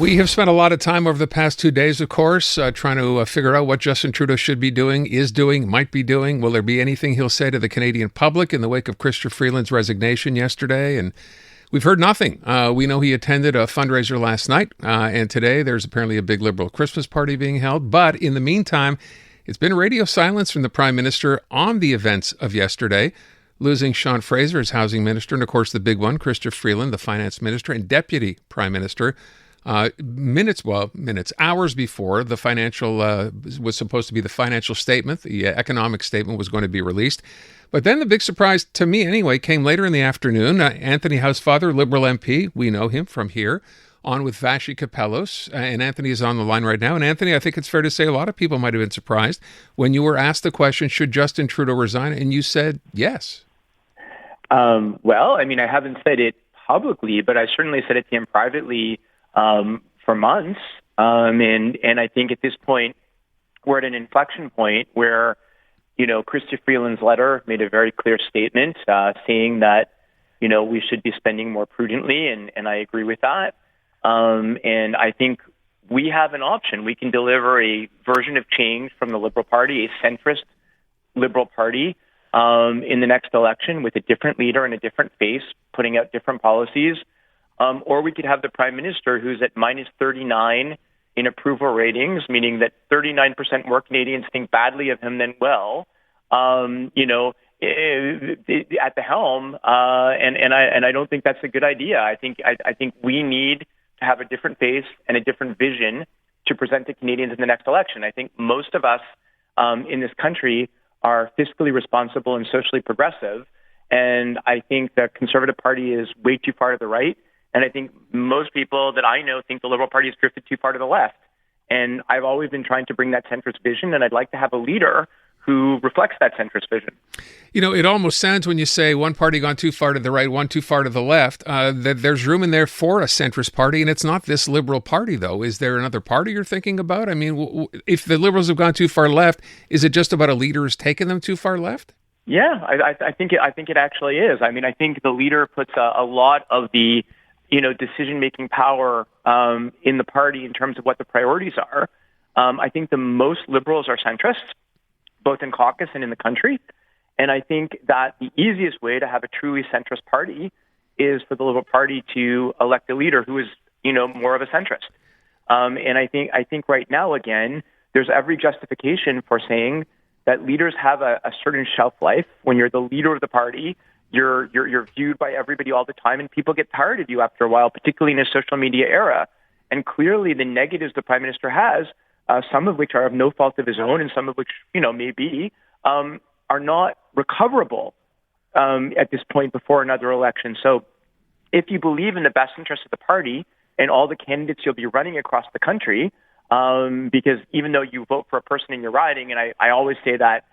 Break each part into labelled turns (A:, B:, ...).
A: We have spent a lot of time over the past 2 days, of course, trying to figure out what Justin Trudeau should be doing, is doing, might be doing. Will there be anything he'll say to the Canadian public in the wake of Chrystia Freeland's resignation yesterday? And we've heard nothing. We know he attended a fundraiser last night, and today there's apparently a big Liberal Christmas party being held. But in the meantime, it's been radio silence from the Prime Minister on the events of yesterday, losing Sean Fraser as Housing Minister, and of course the big one, Chrystia Freeland, the Finance Minister and Deputy Prime Minister. Hours before the financial was supposed to be the financial statement, the economic statement was going to be released. But then the big surprise, to me anyway, came later in the afternoon. Anthony Housefather, Liberal MP, we know him from here, on with Vashi Kapelos, and Anthony is on the line right now. And Anthony, I think it's fair to say a lot of people might have been surprised when you were asked the question, should Justin Trudeau resign? And you said yes.
B: Well, I mean, I haven't said it publicly, but I certainly said it to him privately for months. And I think at this point, we're at an inflection point where, Chrystia Freeland's letter made a very clear statement saying that, we should be spending more prudently, and I agree with that. And I think we have an option. We can deliver a version of change from the Liberal Party, a centrist Liberal Party, in the next election with a different leader and a different face, putting out different policies. Or we could have the Prime Minister who's at minus 39 in approval ratings, meaning that 39% more Canadians think badly of him than well, at the helm. And I don't think that's a good idea. I think we need to have a different face and a different vision to present to Canadians in the next election. I think most of us in this country are fiscally responsible and socially progressive. And I think the Conservative Party is way too far to the right. And I think most people that I know think the Liberal Party has drifted too far to the left. And I've always been trying to bring that centrist vision, and I'd like to have a leader who reflects that centrist vision.
A: It almost sounds when you say one party gone too far to the right, one too far to the left, that there's room in there for a centrist party, and it's not this Liberal Party, though. Is there another party you're thinking about? I mean, if the Liberals have gone too far left, is it just about a leader who's taken them too far left?
B: Yeah, I think it actually is. I mean, I think the leader puts a lot of the decision-making power in the party in terms of what the priorities are. I think the most Liberals are centrists, both in caucus and in the country. And I think that the easiest way to have a truly centrist party is for the Liberal Party to elect a leader who is, more of a centrist. And I think right now, again, there's every justification for saying that leaders have a certain shelf life. When you're the leader of the party, you're viewed by everybody all the time, and people get tired of you after a while, particularly in a social media era. And clearly the negatives the Prime Minister has, some of which are of no fault of his own and some of which, may be, are not recoverable at this point before another election. So if you believe in the best interest of the party and all the candidates you'll be running across the country, because even though you vote for a person in your riding, and I always say that,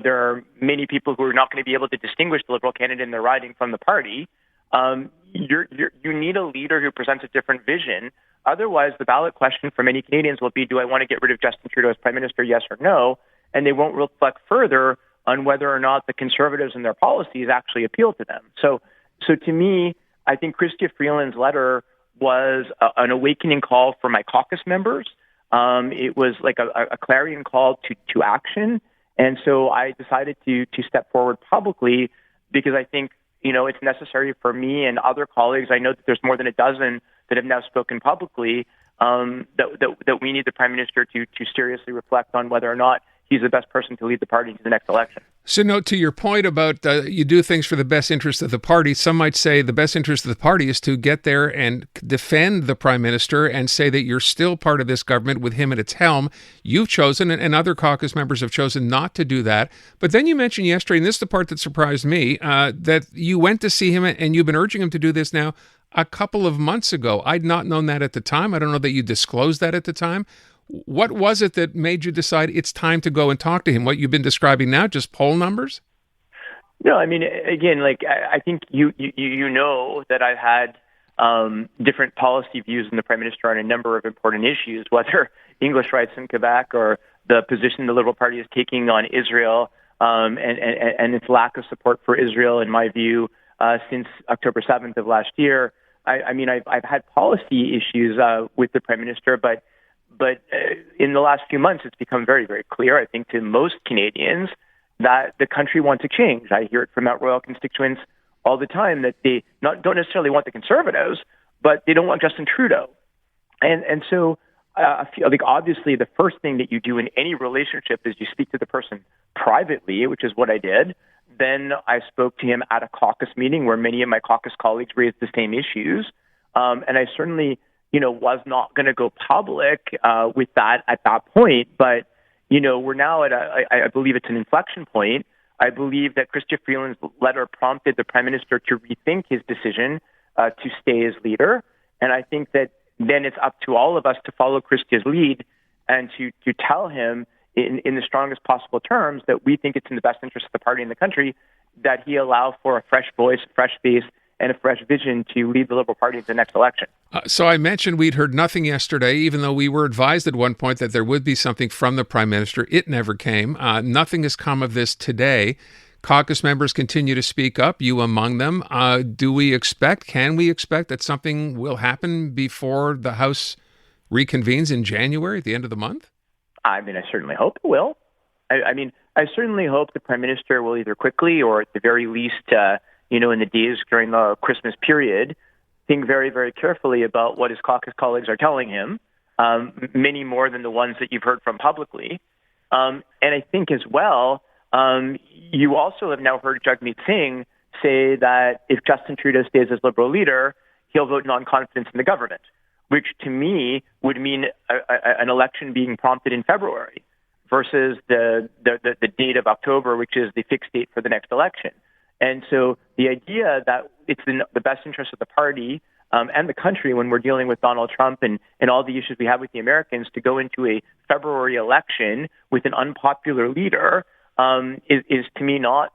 B: there are many people who are not going to be able to distinguish the Liberal candidate in their riding from the party. You need a leader who presents a different vision. Otherwise, the ballot question for many Canadians will be, do I want to get rid of Justin Trudeau as Prime Minister, yes or no? And they won't reflect further on whether or not the Conservatives and their policies actually appeal to them. So to me, I think Chrystia Freeland's letter was an awakening call for my caucus members. It was like a clarion call to action. And so I decided to step forward publicly because I think, it's necessary for me and other colleagues. I know that there's more than a dozen that have now spoken publicly, that we need the Prime Minister to seriously reflect on whether or not he's the best person to lead the party to the next election.
A: So, to your point about you do things for the best interest of the party, some might say the best interest of the party is to get there and defend the Prime Minister and say that you're still part of this government with him at its helm. You've chosen, and other caucus members have chosen not to do that. But then you mentioned yesterday, and this is the part that surprised me, that you went to see him and you've been urging him to do this now a couple of months ago. I'd not known that at the time. I don't know that you disclosed that at the time. What was it that made you decide it's time to go and talk to him? What you've been describing now, just poll numbers?
B: No, I mean, again, I think you know that I've had different policy views in the Prime Minister on a number of important issues, whether English rights in Quebec or the position the Liberal Party is taking on Israel and its lack of support for Israel, in my view, since October 7th of last year. I've had policy issues with the Prime Minister, but in the last few months, it's become very, very clear, I think, to most Canadians that the country wants a change. I hear it from Mount Royal constituents all the time that they don't necessarily want the Conservatives, but they don't want Justin Trudeau. And so I feel like obviously the first thing that you do in any relationship is you speak to the person privately, which is what I did. Then I spoke to him at a caucus meeting where many of my caucus colleagues raised the same issues. And I certainly, was not going to go public with that at that point. But, we're now at I believe it's an inflection point. I believe that Chrystia Freeland's letter prompted the Prime Minister to rethink his decision to stay as leader. And I think that then it's up to all of us to follow Christia's lead and to tell him in the strongest possible terms that we think it's in the best interest of the party and the country that he allow for a fresh voice, a fresh face, and a fresh vision to lead the Liberal Party at the next election.
A: So I mentioned we'd heard nothing yesterday, even though we were advised at one point that there would be something from the Prime Minister. It never came. Nothing has come of this today. Caucus members continue to speak up, you among them. Can we expect that something will happen before the House reconvenes in January, at the end of the month?
B: I certainly hope it will. I certainly hope the Prime Minister will either quickly or at the very least, in the days during the Christmas period, think very, very carefully about what his caucus colleagues are telling him, many more than the ones that you've heard from publicly. And I think as well, you also have now heard Jagmeet Singh say that if Justin Trudeau stays as Liberal leader, he'll vote non-confidence in the government, which to me would mean an election being prompted in February versus the date of October, which is the fixed date for the next election. And so the idea that it's in the best interest of the party and the country when we're dealing with Donald Trump and all the issues we have with the Americans to go into a February election with an unpopular leader is to me not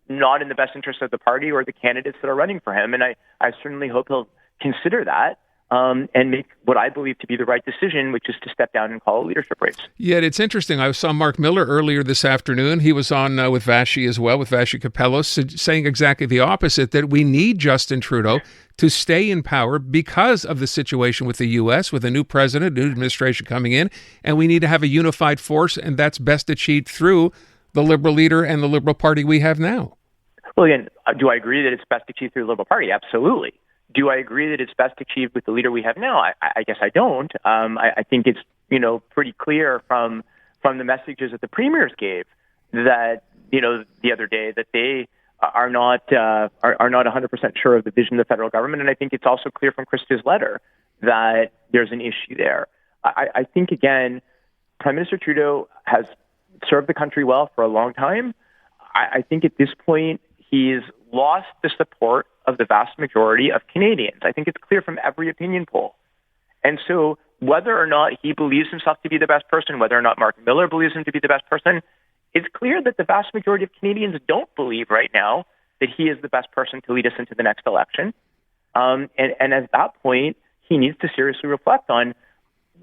B: in the best interest of the party or the candidates that are running for him. And I certainly hope he'll consider that and make what I believe to be the right decision, which is to step down and call a leadership race.
A: Yeah, it's interesting. I saw Mark Miller earlier this afternoon. He was on with Vashi as well, with Vashi Capellos, saying exactly the opposite, that we need Justin Trudeau to stay in power because of the situation with the U.S., with a new president, new administration coming in, and we need to have a unified force, and that's best achieved through the Liberal leader and the Liberal Party we have now.
B: Well, again, do I agree that it's best achieved through the Liberal Party? Absolutely. Do I agree that it's best achieved with the leader we have now? I guess I don't. I think it's pretty clear from the messages that the premiers gave that the other day that they are not 100% sure of the vision of the federal government, and I think it's also clear from Christia's letter that there's an issue there. I think again, Prime Minister Trudeau has served the country well for a long time. I think at this point he's lost the support of the vast majority of Canadians. I think it's clear from every opinion poll. And so whether or not he believes himself to be the best person, whether or not Mark Miller believes him to be the best person, it's clear that the vast majority of Canadians don't believe right now that he is the best person to lead us into the next election. And at that point, he needs to seriously reflect on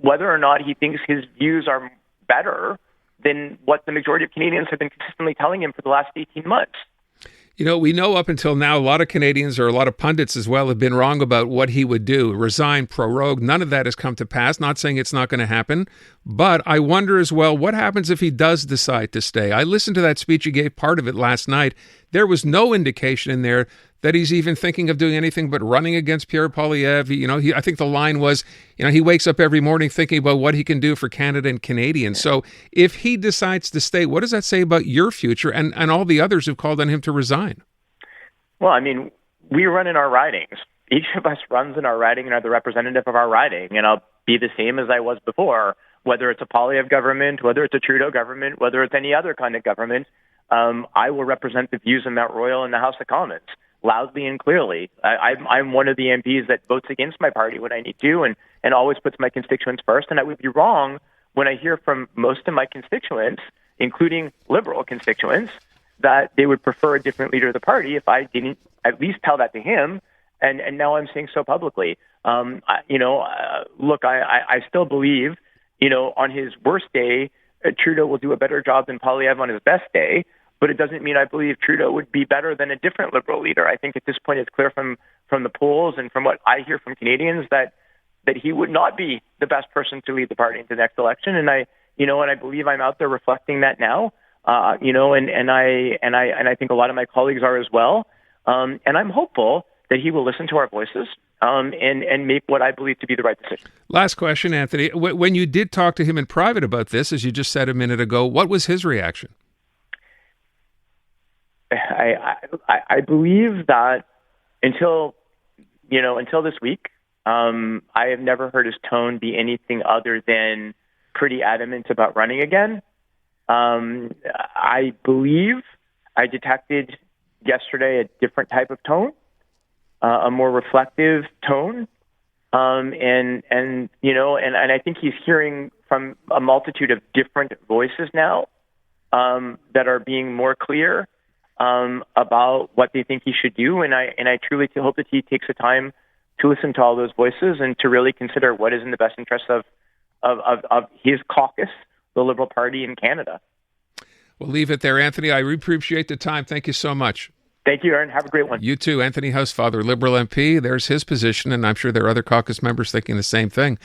B: whether or not he thinks his views are better than what the majority of Canadians have been consistently telling him for the last 18 months.
A: We know up until now, a lot of Canadians or a lot of pundits as well have been wrong about what he would do, resign, prorogue. None of that has come to pass. Not saying it's not going to happen, but I wonder as well, what happens if he does decide to stay? I listened to that speech he gave, part of it last night. There was no indication in there that he's even thinking of doing anything but running against Pierre Poilievre. I think the line was, he wakes up every morning thinking about what he can do for Canada and Canadians. So if he decides to stay, what does that say about your future and all the others who've called on him to resign?
B: Well, we run in our ridings. Each of us runs in our riding and are the representative of our riding. And I'll be the same as I was before, whether it's a Poilievre government, whether it's a Trudeau government, whether it's any other kind of government. I will represent the views of Mount Royal and the House of Commons loudly and clearly. I'm one of the MPs that votes against my party when I need to and always puts my constituents first. And I would be wrong when I hear from most of my constituents, including Liberal constituents, that they would prefer a different leader of the party if I didn't at least tell that to him. And now I'm saying so publicly. Look, I still believe, on his worst day, Trudeau will do a better job than Poilievre on his best day. but it doesn't mean I believe Trudeau would be better than a different Liberal leader. I think at this point it's clear from the polls and from what I hear from Canadians that he would not be the best person to lead the party into the next election. And I believe I'm out there reflecting that now. And I think a lot of my colleagues are as well. And I'm hopeful that he will listen to our voices and make what I believe to be the right decision.
A: Last question, Anthony. When you did talk to him in private about this, as you just said a minute ago, what was his reaction?
B: I believe that until this week, I have never heard his tone be anything other than pretty adamant about running again. I believe I detected yesterday a different type of tone, a more reflective tone, and I think he's hearing from a multitude of different voices now that are being more clear about what they think he should do, and I truly hope that he takes the time to listen to all those voices and to really consider what is in the best interest of his caucus, the Liberal Party in Canada.
A: We'll leave it there, Anthony. I really appreciate the time. Thank you so much.
B: Thank you, Aaron. Have a great one.
A: You too. Anthony Housefather, Liberal MP. There's his position, and I'm sure there are other caucus members thinking the same thing.